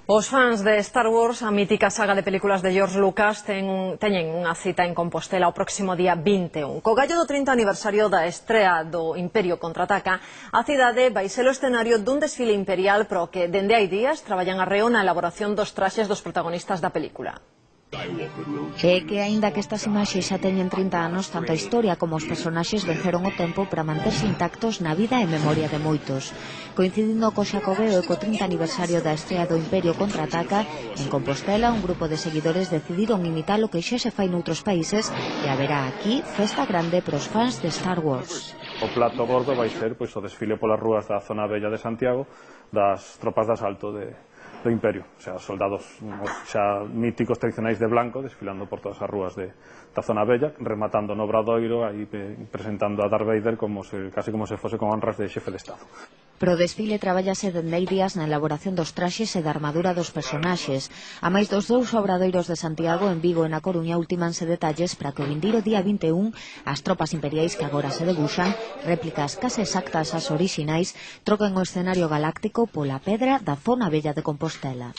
Os fans de Star Wars, a mítica saga de películas de George Lucas, teñen unha cita en Compostela o próximo día 21. Co gallo do 30 aniversario da estrea do Imperio Contraataca, a cidade vai ser o escenario dun desfile imperial pro que dende hai días traballan arreo na elaboración dos traxes dos protagonistas da película. É que, aínda que estas imaxes xa teñen 30 anos, tanto a historia como os personaxes venceron o tempo para manterse intactos na vida e memoria de moitos. Coincidindo co Xacobeo e co 30 aniversario da estrea do Imperio Contraataca, en Compostela un grupo de seguidores decidiron imitar o que xa se fai noutros países e haberá aquí festa grande pros fans de Star Wars. O plato gordo vai ser o desfile polas rúas da zona bella de Santiago das tropas de asalto do Imperio, o sea, soldados xa míticos tradicionais de blanco desfilando por todas as rúas da zona bella, rematando no Obradoiro, aí presentando a Darth Vader casi como se fose con honras de xefe de Estado. Pro desfile trabállase dende hai días na elaboración dos traxes e da armadura dos personaxes. A máis dos dous obradoiros de Santiago, en Vigo e na Coruña ultímanse detalles para que o vindeiro día 21 as tropas imperiais que agora se debuxan, réplicas case exactas ás orixinais, troquen o escenario galáctico pola pedra da zona bella de Compostela.